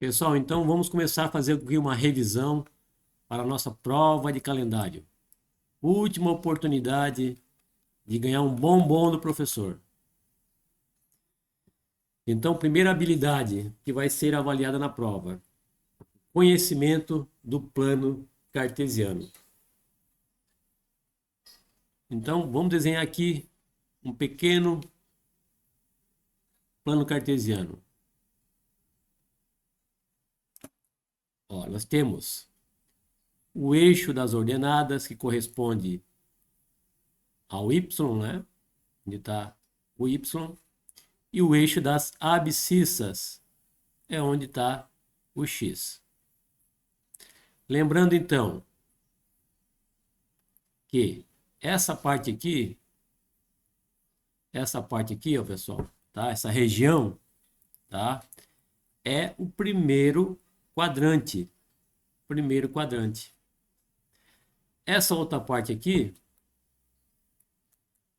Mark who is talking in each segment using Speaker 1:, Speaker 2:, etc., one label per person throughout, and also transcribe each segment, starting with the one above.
Speaker 1: Pessoal, então vamos começar a fazer aqui uma revisão para a nossa prova de calendário. Última oportunidade de ganhar um bombom do professor. Então, primeira habilidade que vai ser avaliada na prova: conhecimento do plano cartesiano. Então, vamos desenhar aqui um pequeno plano cartesiano. Ó, nós temos o eixo das ordenadas, que corresponde ao y, né? Onde está o y. E o eixo das abscissas é onde está o x. Lembrando, então, que essa parte aqui, ó, pessoal, tá? Essa região, tá? É o primeiro quadrante. Primeiro quadrante. Essa outra parte aqui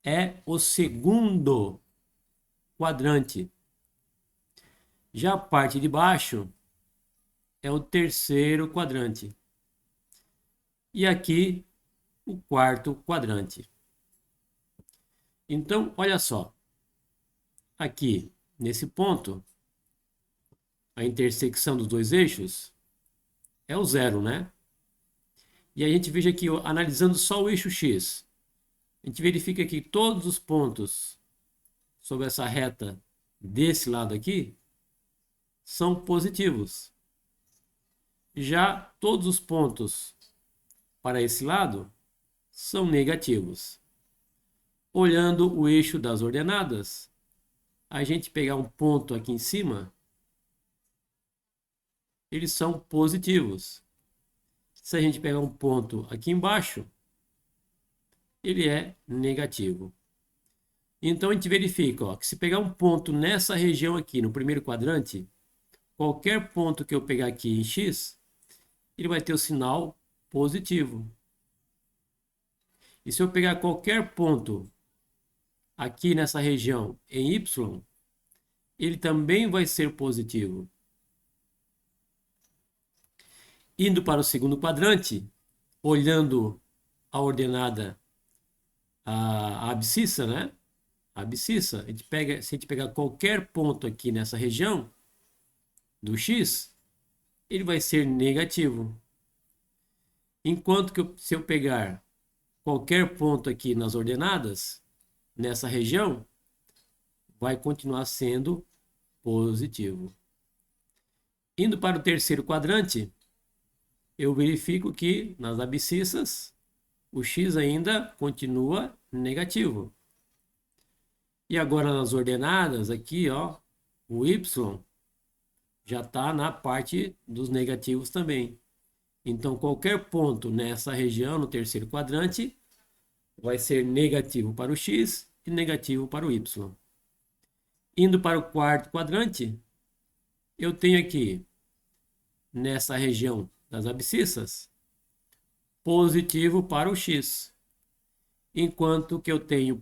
Speaker 1: é o segundo quadrante. Já a parte de baixo é o terceiro quadrante. E aqui o quarto quadrante. Então, olha só. Aqui, nesse ponto, a intersecção dos dois eixos é o zero, né? E a gente veja aqui, ó, analisando só o eixo x, a gente verifica que todos os pontos sobre essa reta desse lado aqui são positivos. Já todos os pontos para esse lado são negativos. Olhando o eixo das ordenadas, a gente pegar um ponto aqui em cima, eles são positivos. Se a gente pegar um ponto aqui embaixo, ele é negativo. Então a gente verifica, ó, que se pegar um ponto nessa região aqui, no primeiro quadrante, qualquer ponto que eu pegar aqui em x, ele vai ter o sinal positivo. E se eu pegar qualquer ponto aqui nessa região em y, ele também vai ser positivo. Indo para o segundo quadrante, olhando a ordenada, a abscissa, né? A abscissa, se a gente pegar qualquer ponto aqui nessa região do x, ele vai ser negativo. Enquanto que se eu pegar qualquer ponto aqui nas ordenadas, nessa região, vai continuar sendo positivo. Indo para o terceiro quadrante, eu verifico que nas abscissas o x ainda continua negativo. E agora nas ordenadas aqui, ó, o y já está na parte dos negativos também. Então qualquer ponto nessa região, no terceiro quadrante, vai ser negativo para o x e negativo para o y. Indo para o quarto quadrante, eu tenho aqui, nessa região das abscissas, positivo para o x. Enquanto que eu tenho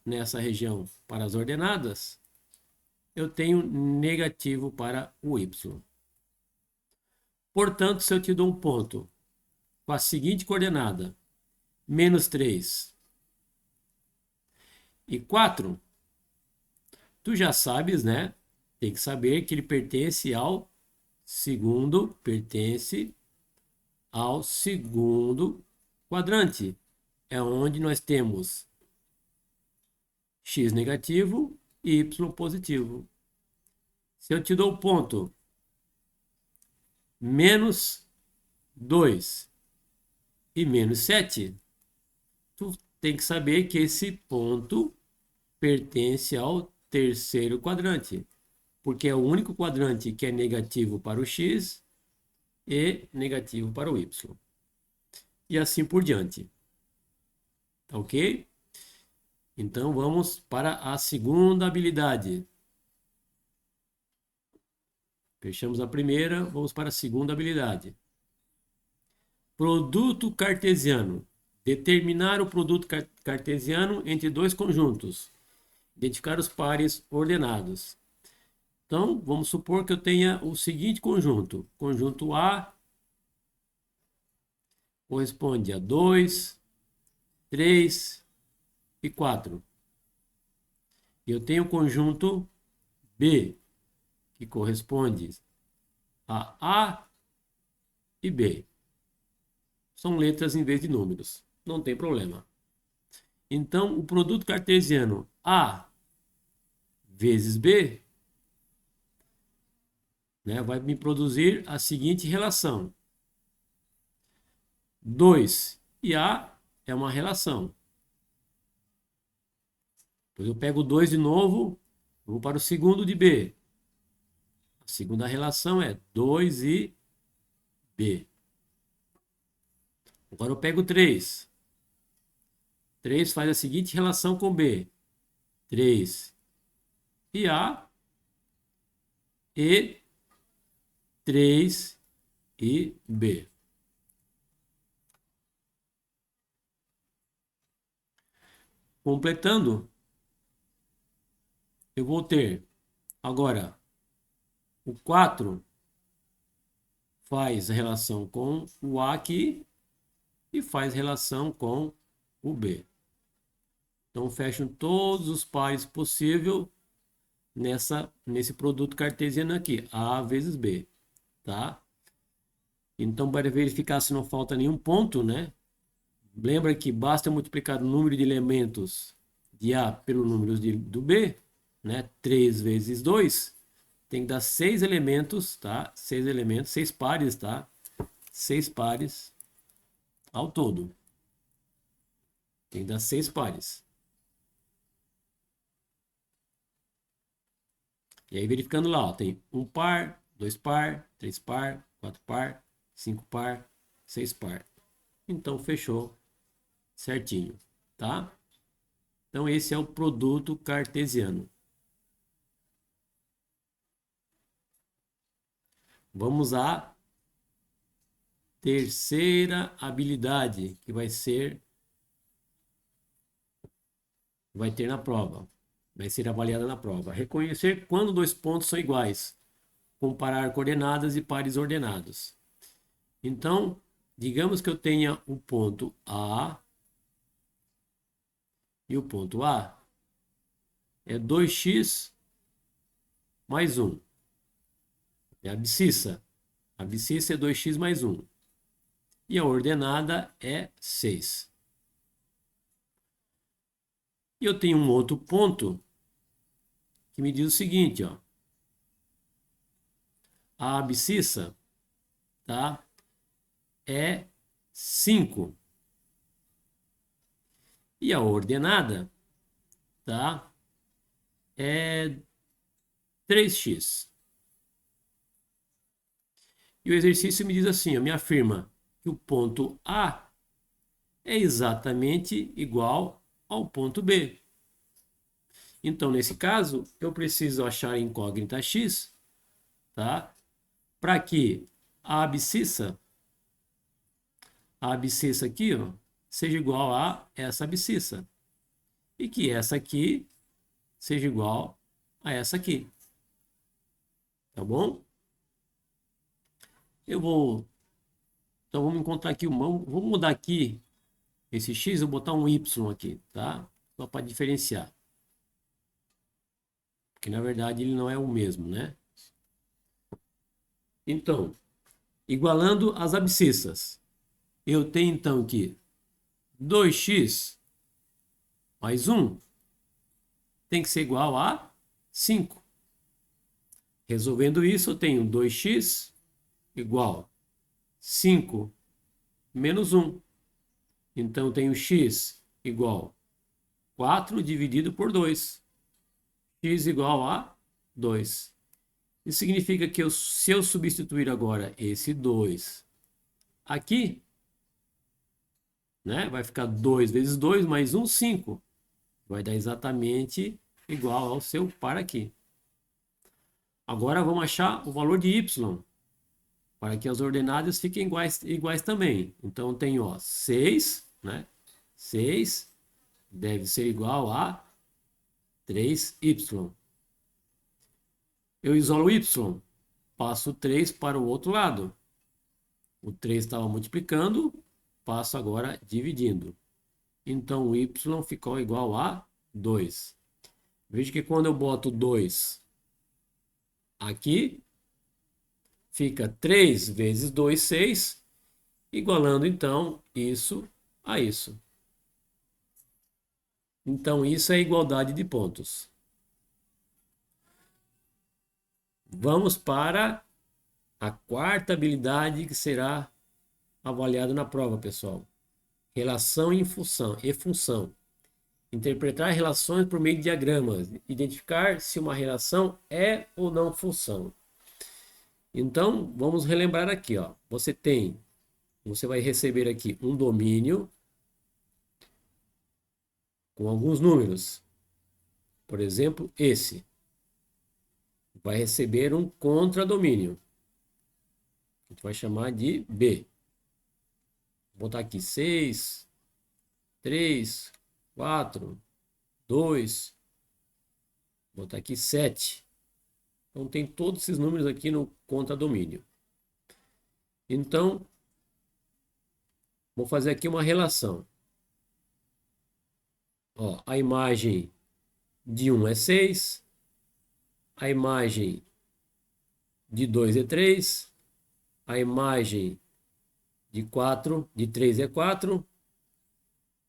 Speaker 1: nessa região, para as ordenadas, eu tenho negativo para o y. Portanto, se eu te dou um ponto com a seguinte coordenada, menos 3 e 4, tu já sabes, né? Tem que saber que ele pertence ao segundo quadrante. É onde nós temos x negativo e y positivo. Se eu te dou o ponto menos 2 e menos 7, tu tem que saber que esse ponto pertence ao terceiro quadrante, porque é o único quadrante que é negativo para o x e negativo para o y. E assim por diante. Tá ok? Então vamos para a segunda habilidade. Fechamos a primeira, vamos para a segunda habilidade. Produto cartesiano. Determinar o produto cartesiano entre dois conjuntos. Identificar os pares ordenados. Então, vamos supor que eu tenha o seguinte conjunto. Conjunto A corresponde a 2, 3 e 4. E eu tenho o conjunto B, que corresponde a A e B. São letras em vez de números. Não tem problema. Então, o produto cartesiano A vezes B, né, vai me produzir a seguinte relação. 2 e A é uma relação. Depois eu pego 2 de novo, vou para o segundo de B. A segunda relação é 2 e B. Agora eu pego 3. 3 faz a seguinte relação com B. 3 e A e 3 e B. Completando, eu vou ter agora o 4 faz relação com o A aqui e faz relação com o B. Então, fecham todos os pares possíveis nesse produto cartesiano aqui, A vezes B, tá? Então, para verificar se não falta nenhum ponto, né? Lembra que basta multiplicar o número de elementos de A pelo número do B, né? 3 vezes 2, tem que dar 6 elementos, tá? 6 elementos, 6 pares, tá? 6 pares ao todo. Tem que dar 6 pares. E aí, verificando lá, ó, tem 1 par, 2 par, 3 par, 4 par, 5 par, 6 par. Então, fechou certinho, tá? Então, esse é o produto cartesiano. Vamos à terceira habilidade, que vai ter na prova. Vai ser avaliada na prova. Reconhecer quando dois pontos são iguais. Comparar coordenadas e pares ordenados. Então, digamos que eu tenha o ponto A e o ponto A é 2x mais 1. É a abscissa. A abscissa é 2x mais 1. E a ordenada é 6. E eu tenho um outro ponto que me diz o seguinte, ó. A abscissa, tá, é 5. E a ordenada, tá, é 3x. E o exercício me diz assim, ó, me afirma que o ponto A é exatamente igual ao ponto B. Então, nesse caso, eu preciso achar a incógnita x, tá? Para que a abscissa aqui, ó, seja igual a essa abscissa. E que essa aqui seja igual a essa aqui. Tá bom? Então, vamos encontrar aqui, vamos mudar aqui esse x, eu vou botar um y aqui, tá? Só para diferenciar. Porque, na verdade, ele não é o mesmo, né? Então, igualando as abscissas, eu tenho, então, que 2x mais 1 tem que ser igual a 5. Resolvendo isso, eu tenho 2x igual 5 menos 1. Então, eu tenho x igual 4 dividido por 2. X igual a 2. Isso significa que se eu substituir agora esse 2 aqui, né, vai ficar 2 vezes 2 mais 1, 5. Vai dar exatamente igual ao seu par aqui. Agora vamos achar o valor de y, para que as ordenadas fiquem iguais também. Então, eu tenho, ó, 6, né? 6 deve ser igual a 3y. eu isolo o y, passo o 3 para o outro lado. O 3 estava multiplicando, passo agora dividindo. Então, o y ficou igual a 2. Veja que quando eu boto 2 aqui, fica 3 vezes 2, 6, igualando então isso a isso. Então, isso é igualdade de pontos. Vamos para a quarta habilidade que será avaliada na prova, pessoal. Relação e função. Interpretar relações por meio de diagramas. Identificar se uma relação é ou não função. Então, vamos relembrar aqui, ó. Você vai receber aqui um domínio com alguns números. Por exemplo, esse. Vai receber um contradomínio. A gente vai chamar de B. Vou botar aqui 6, 3, 4, 2. Vou botar aqui 7. Então, tem todos esses números aqui no contradomínio. Então, vou fazer aqui uma relação. Ó, a imagem de 1 é 6. A imagem de 2 é 3. A imagem de 3 é 4.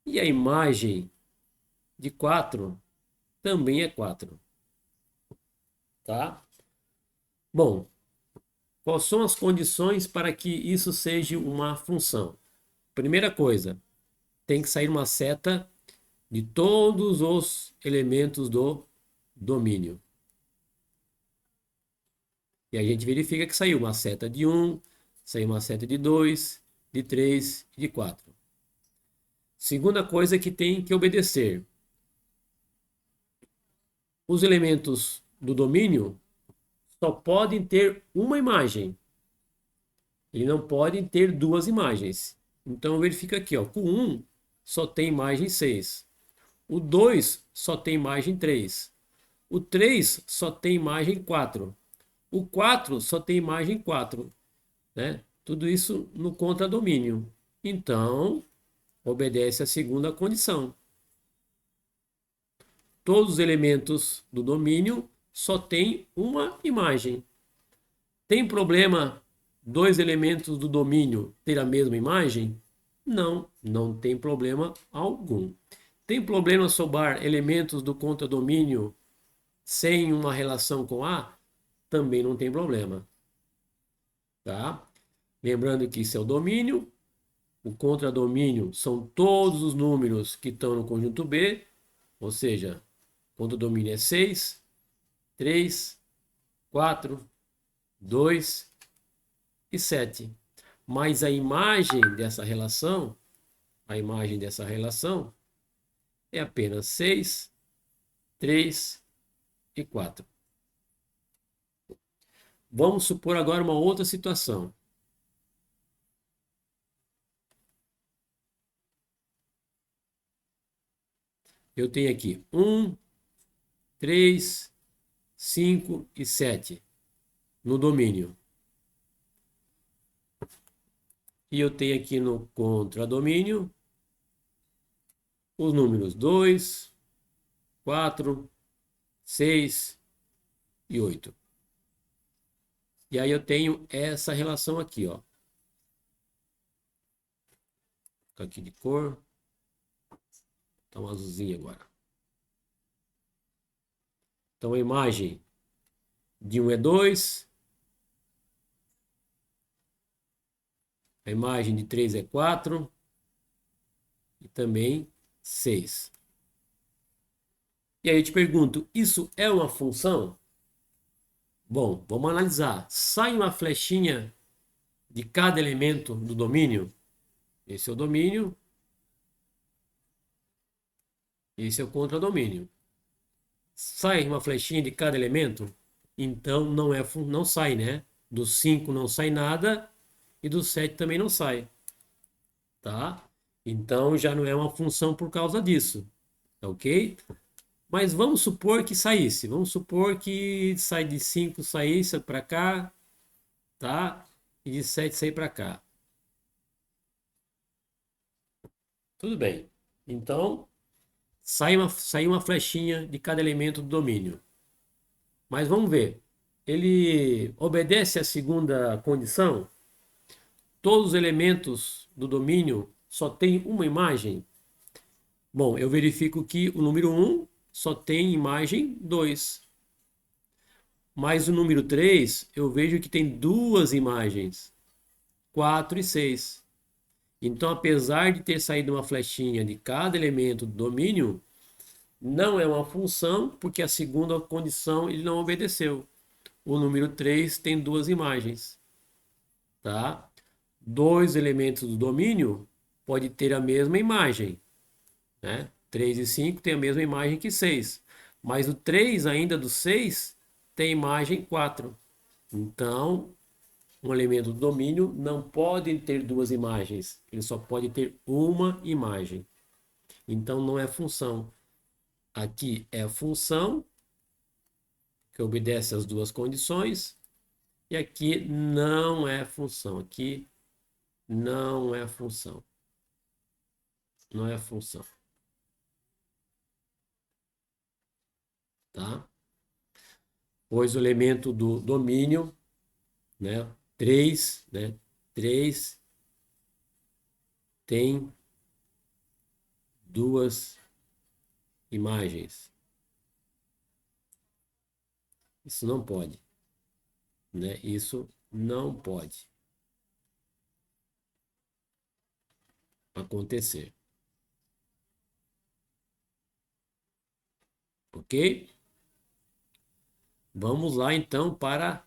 Speaker 1: E a imagem de 4 também é 4. Tá? Bom, quais são as condições para que isso seja uma função? Primeira coisa, tem que sair uma seta de todos os elementos do domínio. E a gente verifica que saiu uma seta de 1, saiu uma seta de 2, de 3 e de 4. Segunda coisa que tem que obedecer. Os elementos do domínio só podem ter uma imagem. Eles não podem ter duas imagens. Então verifica aqui, ó, com 1 só tem imagem 6. O 2 só tem imagem 3. O 3 só tem imagem 4. O 4 só tem imagem 4. Né? Tudo isso no contradomínio. Então, obedece à segunda condição. Todos os elementos do domínio só tem uma imagem. Tem problema dois elementos do domínio ter a mesma imagem? Não, não tem problema algum. Tem problema somar elementos do contradomínio sem uma relação com A? Também não tem problema. Tá? Lembrando que isso é o domínio. O contradomínio são todos os números que estão no conjunto B, ou seja, o contradomínio é 6, 3, 4, 2 e 7. Mas a imagem dessa relação é apenas 6, 3 e 4. Vamos supor agora uma outra situação. Eu tenho aqui 1, 3, 5 e 7 no domínio. E eu tenho aqui no contradomínio os números 2, 4, 6 e 8. E aí eu tenho essa relação aqui, ó. Fica aqui de cor. Tá um azulzinho agora. Então a imagem de 1 é 2. A imagem de 3 é 4. E também 6. E aí eu te pergunto, isso é uma função? Bom, vamos analisar. Sai uma flechinha de cada elemento do domínio. Esse é o domínio. Esse é o contradomínio. Sai uma flechinha de cada elemento? Então não sai, né? Do 5 não sai nada e do 7 também não sai. Tá? Então já não é uma função por causa disso. Ok? Mas vamos supor que saísse. Vamos supor que sai de 5 saísse para cá, tá? E de 7 sair para cá. Tudo bem. Então, sai uma flechinha de cada elemento do domínio. Mas vamos ver. Ele obedece à segunda condição? Todos os elementos do domínio só têm uma imagem? Bom, eu verifico que o número 1 só tem imagem 2. Mas o número 3, eu vejo que tem duas imagens, 4 e 6. Então, apesar de ter saído uma flechinha de cada elemento do domínio, não é uma função, porque a segunda condição ele não obedeceu. O número 3 tem duas imagens, tá? Dois elementos do domínio pode ter a mesma imagem, né? 3 e 5 tem a mesma imagem que 6. Mas o 3 ainda do 6 tem imagem 4. Então, um elemento do domínio não pode ter duas imagens. Ele só pode ter uma imagem. Então, não é função. Aqui é a função, que obedece às duas condições. E aqui não é função. Aqui não é função. Não é função. Tá? Pois o elemento do domínio, né? 3, né? 3 tem duas imagens. Isso não pode, né? Isso não pode acontecer. Ok? Vamos lá então para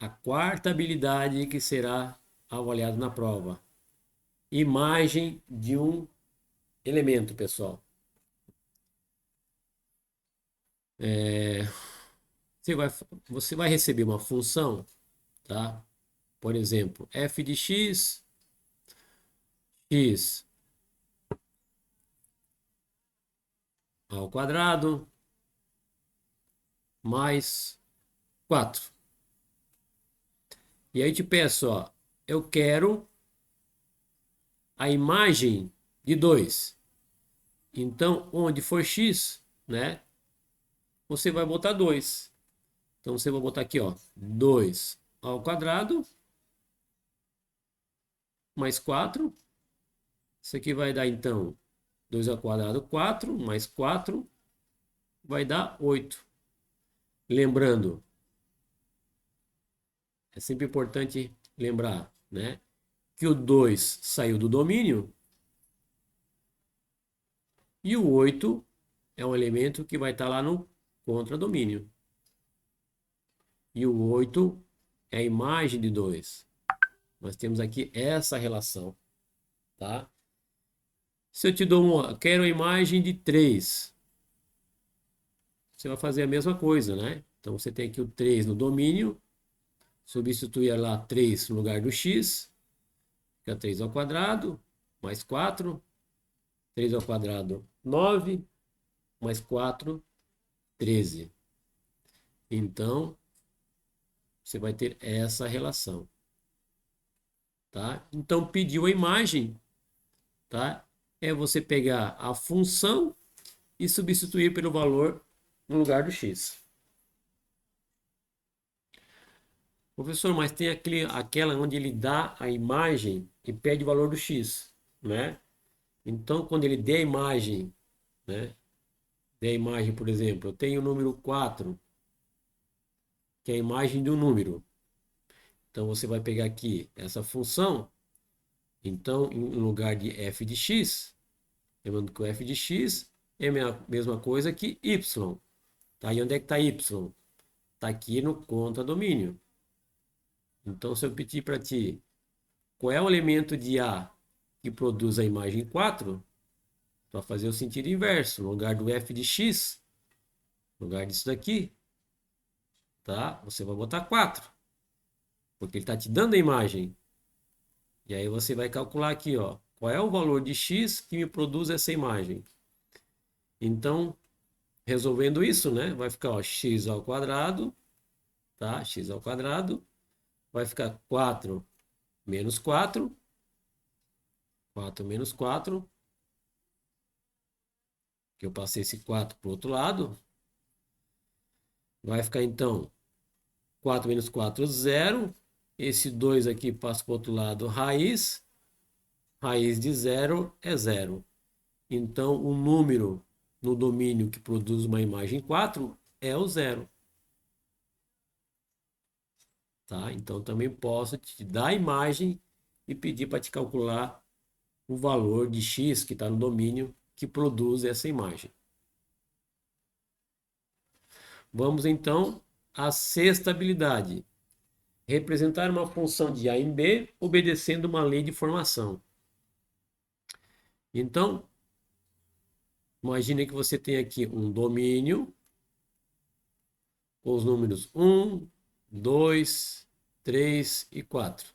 Speaker 1: a quarta habilidade que será avaliada na prova. Imagem de um elemento, pessoal. Você vai receber uma função, tá? Por exemplo, f de x, x ao quadrado mais 4. E aí te peço, ó, eu quero a imagem de 2. Então, onde for x, né, você vai botar 2. Então, você vai botar aqui, ó, 2 ao quadrado mais 4. Isso aqui vai dar, então, 2 ao quadrado, 4, mais 4, vai dar 8. Lembrando, é sempre importante lembrar, né, que o 2 saiu do domínio e o 8 é um elemento que vai estar lá no contradomínio. E o 8 é a imagem de 2. Nós temos aqui essa relação, tá? Se eu te dou quero a imagem de 3, você vai fazer a mesma coisa, né? Então você tem aqui o 3 no domínio, substituir lá 3 no lugar do x, fica 3 ao quadrado, mais 4, 3 ao quadrado, 9, mais 4, 13. Então, você vai ter essa relação, tá? Então, pediu a imagem, tá? É você pegar a função e substituir pelo valor no lugar do x. Professor, mas tem aquela onde ele dá a imagem e pede o valor do x, né? Então, quando ele der a imagem, né? Der a imagem, por exemplo, eu tenho o número 4, que é a imagem do número. Então, você vai pegar aqui essa função. Então, em lugar de f de x, lembrando que o f de x é a mesma coisa que y. Tá? E onde é que está y? Está aqui no contradomínio. Então, se eu pedir para ti qual é o elemento de A que produz a imagem 4, tu vai fazer o sentido inverso. No lugar do f de x, no lugar disso daqui, tá? Você vai botar 4, porque ele está te dando a imagem. E aí você vai calcular aqui, ó, qual é o valor de x que me produz essa imagem. Então, resolvendo isso, né? Vai ficar, ó, x ao quadrado, tá? X ao quadrado. Vai ficar 4 menos 4. 4 menos 4. Que eu passei esse 4 para o outro lado. Vai ficar, então, 4 menos 4, 0. Esse 2 aqui passa para o outro lado, raiz. Raiz de 0 é 0. Então, o número no domínio que produz uma imagem 4 é o 0. Tá? Então, também posso te dar a imagem e pedir para te calcular o valor de x que está no domínio que produz essa imagem. Vamos, então, à sexta habilidade. Representar uma função de A em B obedecendo uma lei de formação. Então, imagine que você tem aqui um domínio com os números 1, 2, 3 e 4.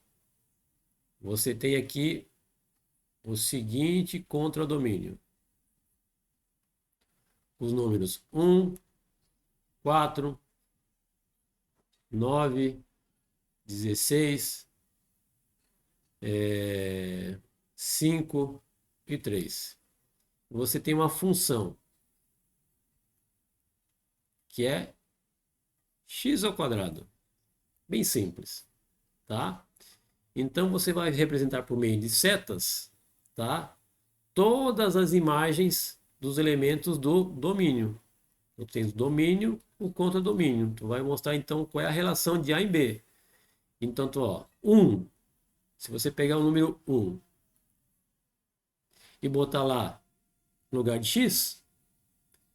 Speaker 1: Você tem aqui o seguinte contradomínio. Os números 1, 4, 9, 16, 5 e 3. Você tem uma função que é x ao quadrado. Bem simples, tá? Então você vai representar por meio de setas, tá? Todas as imagens dos elementos do domínio. Eu tenho o domínio, o contradomínio. Tu vai mostrar então qual é a relação de A em B. Então, ó, 1. Se você pegar o número 1 e botar lá no lugar de x,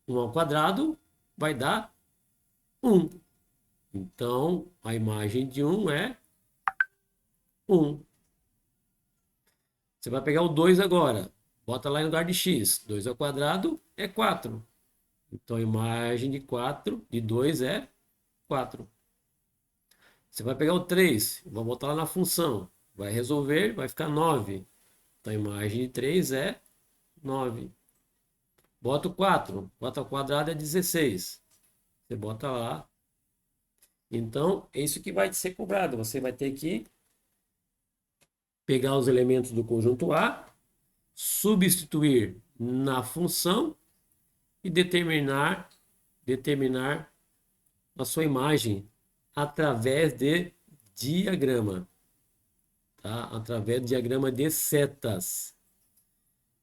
Speaker 1: 1 ao quadrado vai dar 1. Então, a imagem de 1 é 1. Você vai pegar o 2 agora. Bota lá em lugar de x. 2 ao quadrado é 4. Então, a imagem de 4, de 2 é 4. Você vai pegar o 3, vai botar lá na função. Vai resolver, vai ficar 9. Então, a imagem de 3 é 9. Bota o 4. 4 ao quadrado é 16. Você bota lá. Então, é isso que vai ser cobrado. Você vai ter que pegar os elementos do conjunto A, substituir na função e determinar a sua imagem através de diagrama, tá? Através do diagrama de setas.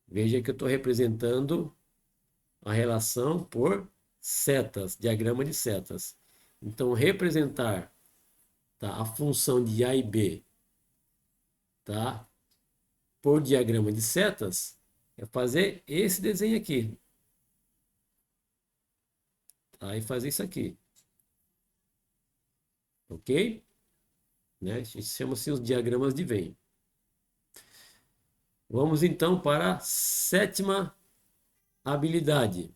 Speaker 1: Veja que eu estou representando a relação por setas, diagrama de setas. Então, representar, tá, a função de A e B, tá, por diagrama de setas é fazer esse desenho aqui. Tá? E fazer isso aqui. Ok? Né? Isso chama-se os diagramas de Venn. Vamos então para a sétima habilidade.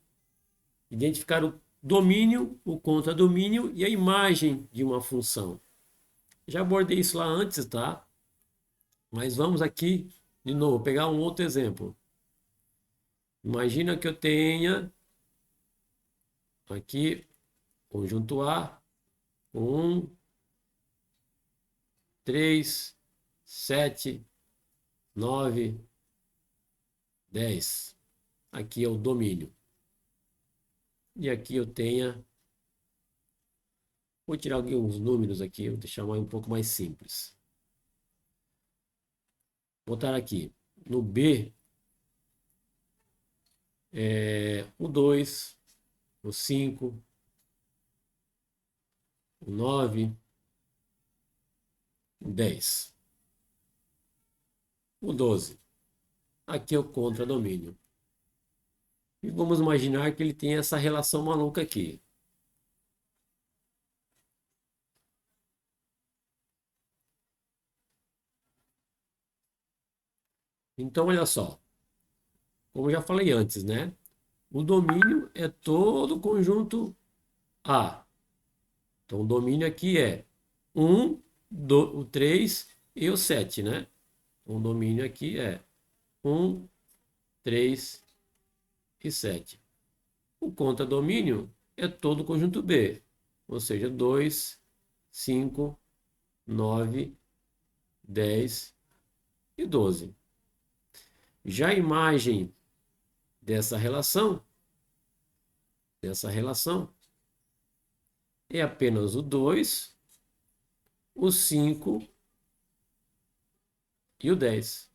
Speaker 1: Identificar o domínio, o contradomínio e a imagem de uma função. Já abordei isso lá antes, tá? Mas vamos aqui, de novo, pegar um outro exemplo. Imagina que eu tenha aqui conjunto A, 1, 3, 7, 9, 10. Aqui é o domínio. E aqui eu tenho... Vou tirar alguns números aqui, vou deixar um pouco mais simples. Vou botar aqui no B o 2, o 5, o 9, o 10. O 12. Aqui é o contradomínio. E vamos imaginar que ele tem essa relação maluca aqui. Então, olha só. Como eu já falei antes, né? O domínio é todo o conjunto A. Então, o domínio aqui é 1, o 3 e o 7, né? Então, o domínio aqui é 1, 3 e 7. O contradomínio é todo o conjunto B, ou seja, 2, 5, 9, 10 e 12. Já a imagem dessa relação é apenas o 2, o 5 e o 10.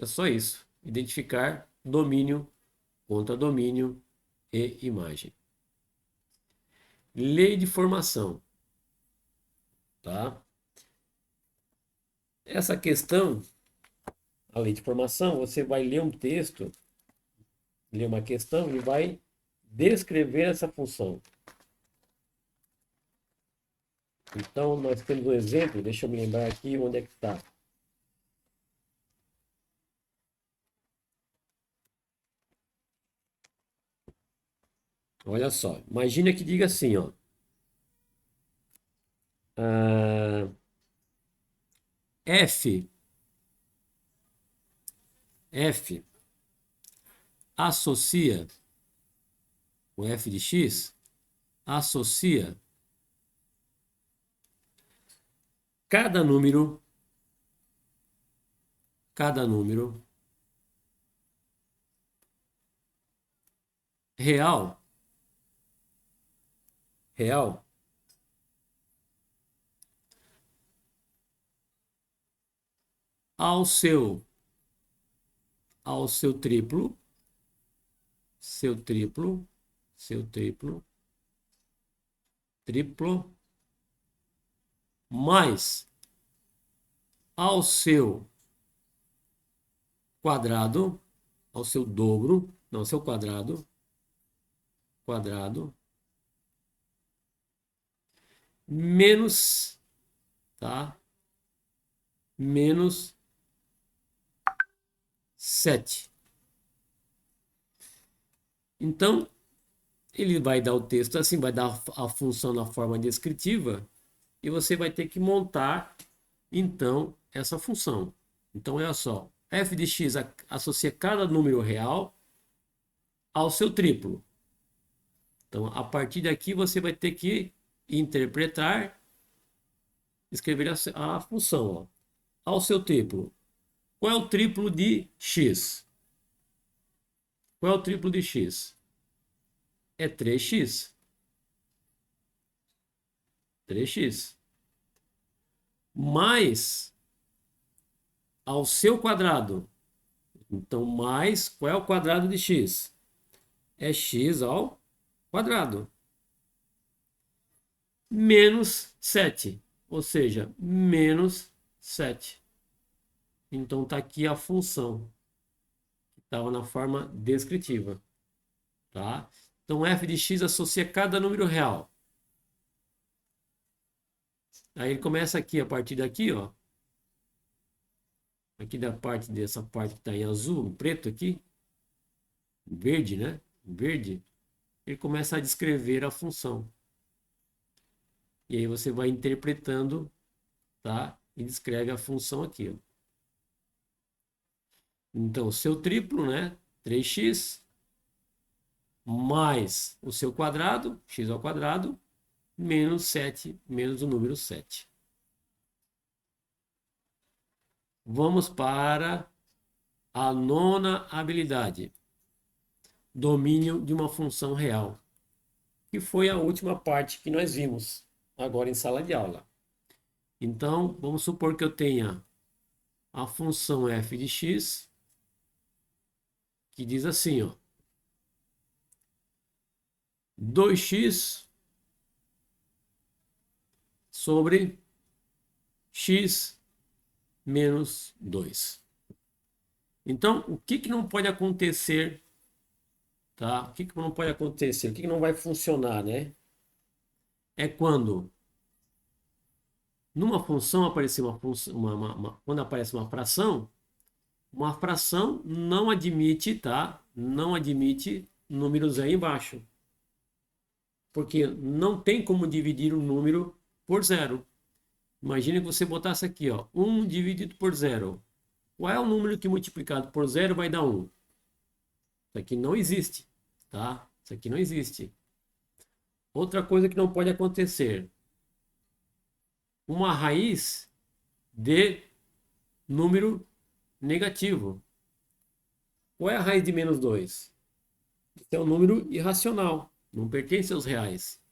Speaker 1: É só isso. Identificar domínio, contradomínio e imagem. Lei de formação. Tá? Essa questão, a lei de formação, você vai ler um texto, ler uma questão e vai descrever essa função. Então, nós temos um exemplo, deixa eu me lembrar aqui onde é que está. Olha só, imagina que diga assim, ó. F associa, o f de x, associa cada número real ao seu triplo, triplo, mais ao seu quadrado, ao seu dobro, não, ao seu quadrado, menos, tá? Menos 7. Então, ele vai dar o texto assim, vai dar a função na forma descritiva e você vai ter que montar, então, essa função. Então, olha só, f de x associa cada número real ao seu triplo. Então, a partir daqui, você vai ter que interpretar, escrever a função, ó, ao seu triplo. Qual é o triplo de x? Qual é o triplo de x? É 3x. 3x. Mais ao seu quadrado. Então, mais, qual é o quadrado de x? É x ao quadrado. Menos 7. Ou seja, menos 7. Então, está aqui a função. Que estava na forma descritiva. Tá? Então, f de x associa cada número real. Aí ele começa aqui, a partir daqui, ó. Aqui da parte dessa parte que está em azul, em preto aqui. Verde, né? Verde. Ele começa a descrever a função. E aí você vai interpretando, tá? E descreve a função aqui, ó. Então, o seu triplo, né? 3x mais o seu quadrado, x ao quadrado, menos 7, menos o número 7. Vamos para a nona habilidade. Domínio de uma função real. Que foi a última parte que nós vimos agora em sala de aula. Então, vamos supor que eu tenha a função f de x, que diz assim, ó. 2x sobre x menos 2. Então, o que não pode acontecer, tá? O que não pode acontecer? O que não vai funcionar, né? É quando numa função aparecer uma função, quando aparece uma fração não admite, tá? Não admite números aí embaixo. Porque não tem como dividir um número por zero. Imagina que você botasse aqui, ó, 1 dividido por zero. Qual é o número que multiplicado por zero vai dar 1? Isso aqui não existe, tá? Isso aqui não existe. Outra coisa que não pode acontecer. Uma raiz de número negativo. Qual é a raiz de menos 2? Isso é um número irracional, não pertence aos reais.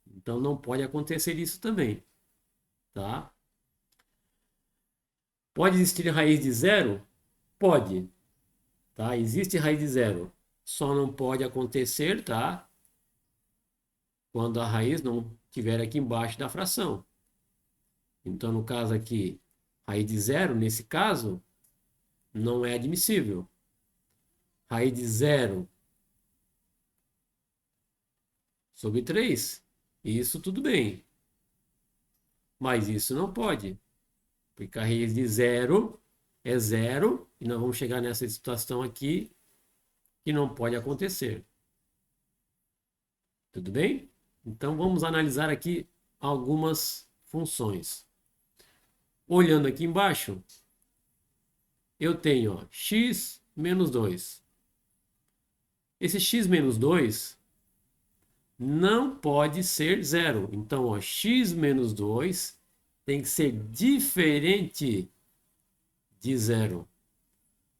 Speaker 1: Então não pode acontecer isso também, tá? Pode existir raiz de zero? Pode, tá? Existe raiz de zero. Só não pode acontecer, tá? Quando a raiz não estiver aqui embaixo da fração. Então, no caso aqui, raiz de zero, nesse caso, não é admissível. Raiz de zero sobre 3, isso tudo bem. Mas isso não pode. Porque a raiz de zero é zero, e nós vamos chegar nessa situação aqui que não pode acontecer. Tudo bem? Então vamos analisar aqui algumas funções. Olhando aqui embaixo, eu tenho ó, x menos 2. Esse x menos 2 não pode ser zero. Então, ó, x menos 2 tem que ser diferente de zero.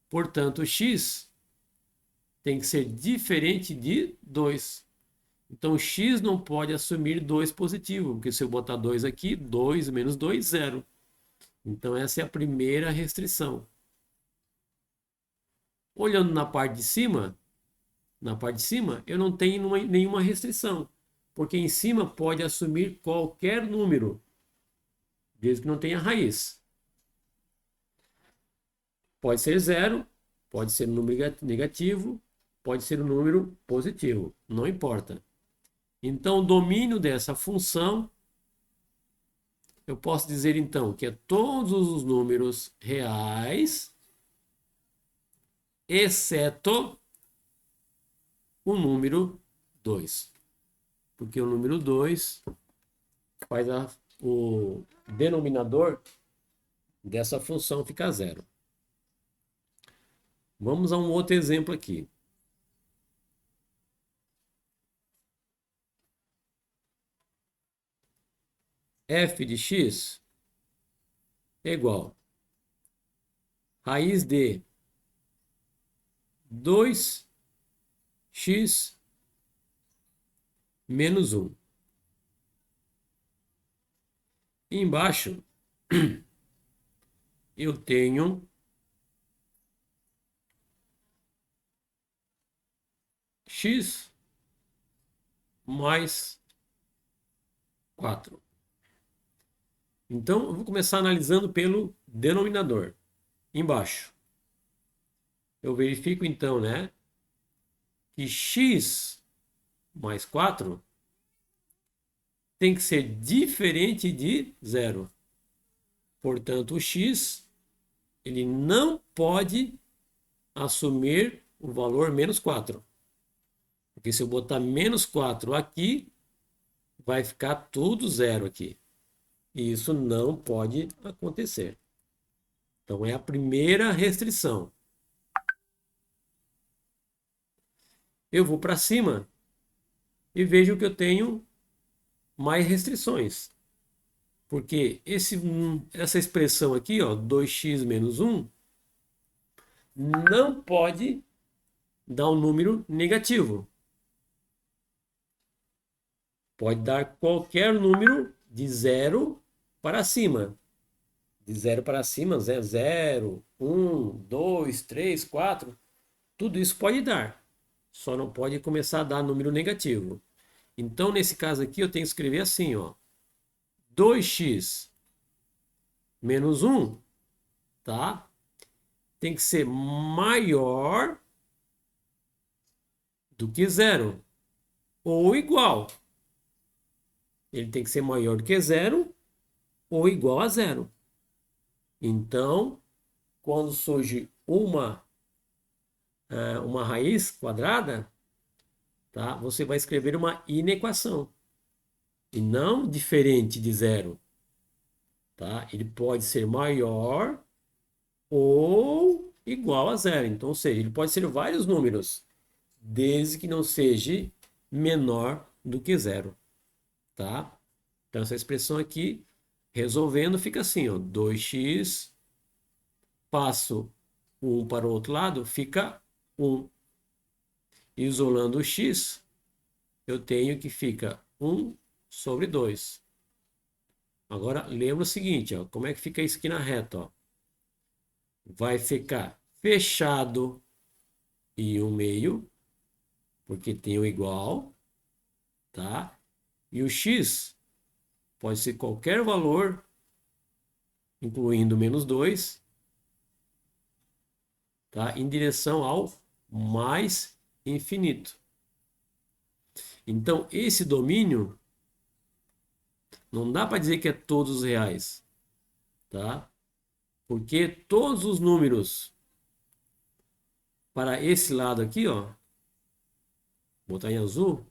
Speaker 1: Portanto, x tem que ser diferente de 2. Então, x não pode assumir 2 positivo, porque se eu botar 2 aqui, 2 menos 2, 0. Então, essa é a primeira restrição. Olhando na parte de cima, eu não tenho nenhuma restrição, porque em cima pode assumir qualquer número, desde que não tenha raiz. Pode ser 0, pode ser um número negativo, pode ser um número positivo, não importa. Então, o domínio dessa função, eu posso dizer então que é todos os números reais, exceto o número 2. Porque o número 2 faz o denominador dessa função ficar zero. Vamos a um outro exemplo aqui. F de x é igual a raiz de 2x menos 1. E embaixo eu tenho x mais 4. Então, eu vou começar analisando pelo denominador. Embaixo. Eu verifico, então, né, que x mais 4 tem que ser diferente de 0. Portanto, o x ele não pode assumir o valor menos 4. Porque se eu botar menos 4 aqui, vai ficar tudo zero aqui. E isso não pode acontecer. Então, é a primeira restrição. Eu vou para cima e vejo que eu tenho mais restrições. Porque essa expressão aqui, ó, 2x menos 1, não pode dar um número negativo. Pode dar qualquer número de 0 para cima. De 0 para cima, 0, 1, 2, 3, 4. Tudo isso pode dar. Só não pode começar a dar número negativo. Então, nesse caso aqui, eu tenho que escrever assim, ó. 2x menos 1, tá? Tem que ser maior do que 0. Ou igual. Ele tem que ser maior do que 0 ou igual a 0. Então, quando surge uma raiz quadrada, tá? Você vai escrever uma inequação. E não diferente de 0. Tá? Ele pode ser maior ou igual a 0. Então, ou seja, ele pode ser vários números. desde que não seja menor do que zero, tá? Então, essa expressão aqui, resolvendo, fica assim, ó, 2x, passo 1 para o outro lado, fica 1. Isolando o x, eu tenho que fica 1 sobre 2. Agora, lembra o seguinte, ó, como é que fica isso aqui na reta, ó? Vai ficar fechado e 1/2, porque tem o igual, tá? E o x pode ser qualquer valor, incluindo -2, tá? Em direção ao mais infinito. Então, esse domínio não dá para dizer que é todos os reais, tá? Porque todos os números para esse lado aqui, ó, vou botar em azul,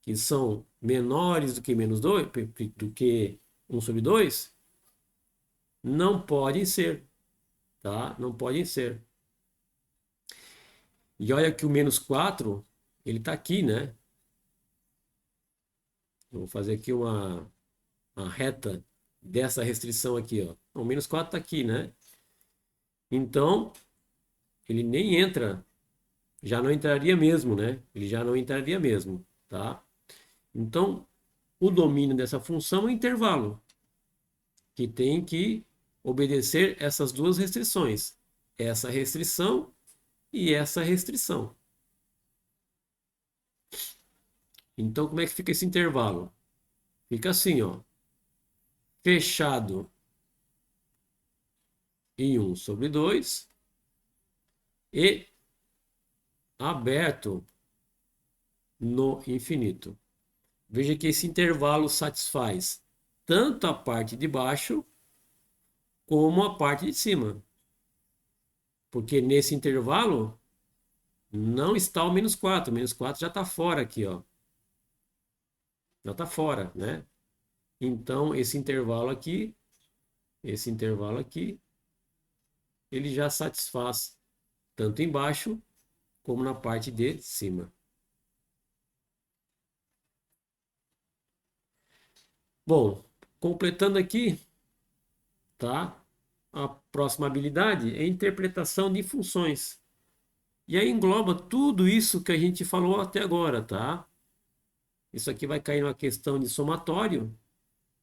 Speaker 1: que são menores do que -2, do que 1 sobre 2, não podem ser, tá? Não podem ser. E olha que o -4, ele está aqui, né? Eu vou fazer aqui uma reta dessa restrição aqui, ó. O -4 está aqui, né? Então, ele nem entra, já não entraria mesmo, né? Ele já não entraria mesmo, tá? Então, o domínio dessa função é o intervalo, que tem que obedecer essas duas restrições. Essa restrição e essa restrição. Então, como é que fica esse intervalo? Fica assim, ó. Fechado em 1 sobre 2 e aberto no infinito. Veja que esse intervalo satisfaz tanto a parte de baixo como a parte de cima. Porque nesse intervalo não está o -4. O -4 já está fora aqui, ó. Já está fora, né? Então, esse intervalo aqui, ele já satisfaz tanto embaixo como na parte de cima. Bom, completando aqui, tá? A próxima habilidade é interpretação de funções. E aí engloba tudo isso que a gente falou até agora, tá? Isso aqui vai cair numa questão de somatório,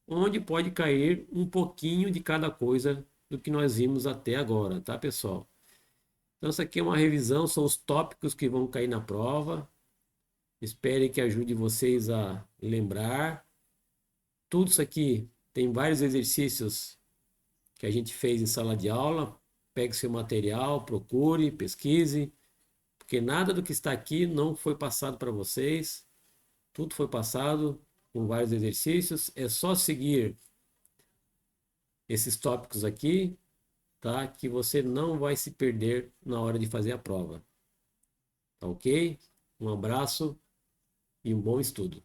Speaker 1: onde pode cair um pouquinho de cada coisa do que nós vimos até agora, tá, pessoal? Então, isso aqui é uma revisão, são os tópicos que vão cair na prova. Espero que ajude vocês a lembrar. Tudo isso aqui tem vários exercícios que a gente fez em sala de aula. Pegue seu material, procure, pesquise, porque nada do que está aqui não foi passado para vocês. Tudo foi passado com vários exercícios. É só seguir esses tópicos aqui, tá? Que você não vai se perder na hora de fazer a prova. Tá ok? Um abraço e um bom estudo.